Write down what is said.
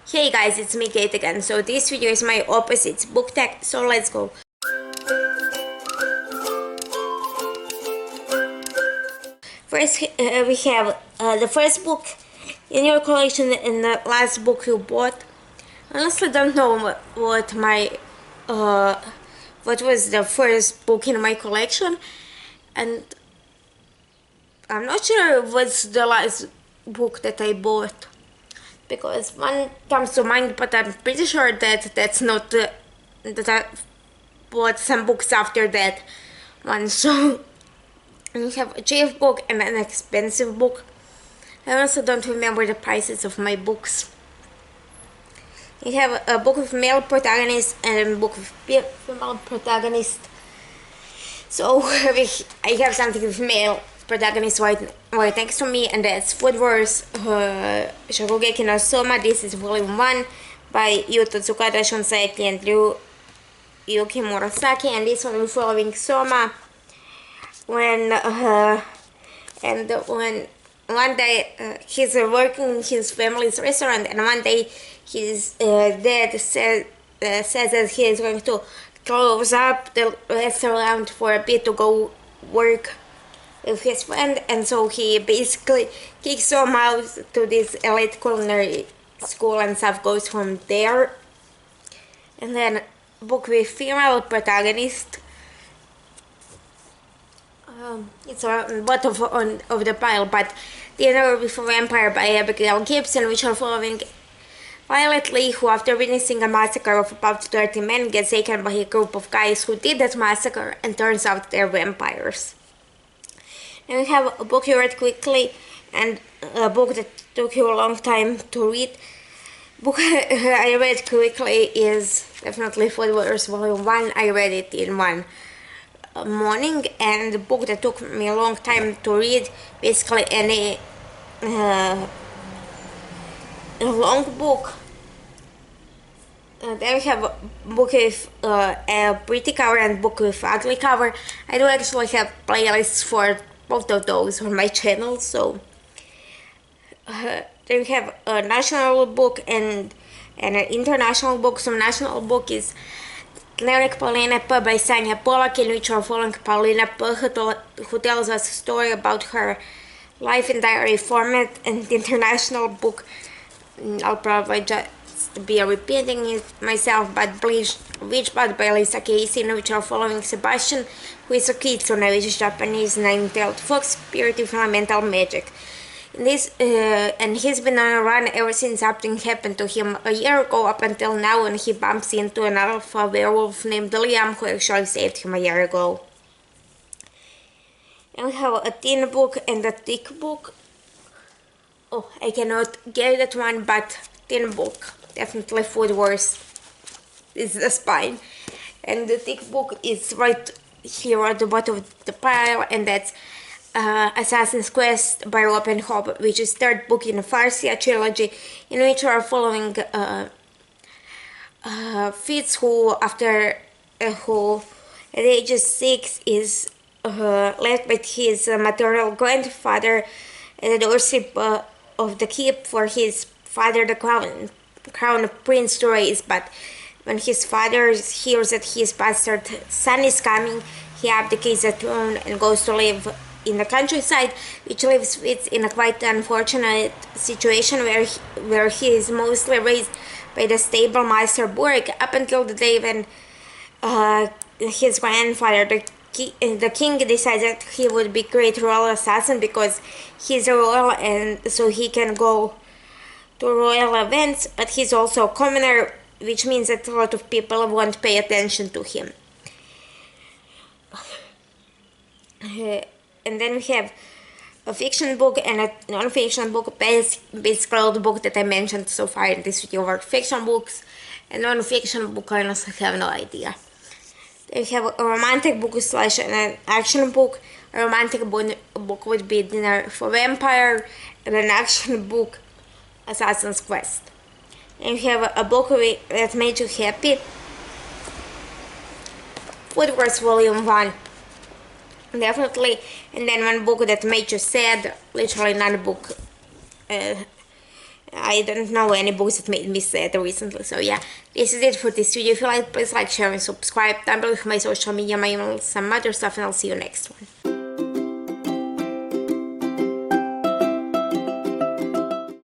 Hey guys, it's me Kate again. So this video is my opposites book tag, so let's go. First we have the first book in your collection and the last book you bought. Honestly don't know what was the first book in my collection, and I'm not sure what's the last book that I bought, because one comes to mind, but I'm pretty sure that that's not that I bought some books after that one. So we have a cheap book and an expensive book. I also don't remember the prices of my books. We have a book with male protagonist and a book with female protagonist. So I have something with male protagonist right next to me, and that's Food Wars Shokugeki no Soma. This is volume 1 by Yuto Tsukada, Shun Saeki, and Yuki Murasaki, and this one is following Soma when one day he's working in his family's restaurant, and one day his dad says that he is going to close up the restaurant for a bit to go work with his friend, and so he basically kicks him out to this elite culinary school, and stuff goes from there. And then book with female protagonist. It's on bottom of the pile, but Dinner with a Vampire by Abigail Gibson, which are following Violet Lee, who after witnessing a massacre of about 30 men gets taken by a group of guys who did that massacre, and turns out they're vampires. Then we have a book you read quickly and a book that took you a long time to read. Book I read quickly is definitely Food Wars Volume 1. I read it in one morning. And the book that took me a long time to read, basically any long book. Then we have a book with a pretty cover and book with ugly cover. I do actually have playlists for both of those on my channel. So then we have a national book and an international book. So national book is Lyric Paulina P by Sanya Polak, in which we're following Paulina P, who tells us a story about her life in diary format. And the international book, I'll probably just be repeating it myself, but Witch Blood by Lisa Casey, in which we're following Sebastian, who is a kitsune, which is Japanese nine-tailed fox spirit with elemental magic. And he's been on a run ever since something happened to him a year ago up until now, when he bumps into an alpha werewolf named Liam, who actually saved him a year ago. And we have a teen book and a thick book. Oh, I cannot get that one, but teen book, definitely Food Wars is the spine. And the thick book is right here at the bottom of the pile, and that's Assassin's Quest by Robin Hobb, which is third book in the Farsia trilogy, in which we are following Fitz, who after who at age of 6 is left by his maternal grandfather at the doorstep of the keep for his father, the crown prince, to raise. But when his father hears that his bastard son is coming, he abdicates the throne and goes to live in the countryside, which leaves Fitz in a quite unfortunate situation where he is mostly raised by the stable master Burg, up until the day when his grandfather, the king, decides that he would be great royal assassin because he's a royal, and so he can go to royal events, but he's also a commoner, which means that a lot of people won't pay attention to him. And then we have a fiction book and a non-fiction book. Basically all the books that I mentioned so far in this video were fiction books, and non-fiction book I honestly have no idea. Then we have a romantic book / an action book. A romantic book would be Dinner for Vampire, and an action book, Assassin's Quest. And we have a book that made you happy, Food Wars Volume 1. Definitely. And then one book that made you sad, literally none book I don't know any books that made me sad recently. So yeah, this is it for this video. If you like, please like, share, and subscribe. Down below my social media, my email, some other stuff, and I'll see you next one.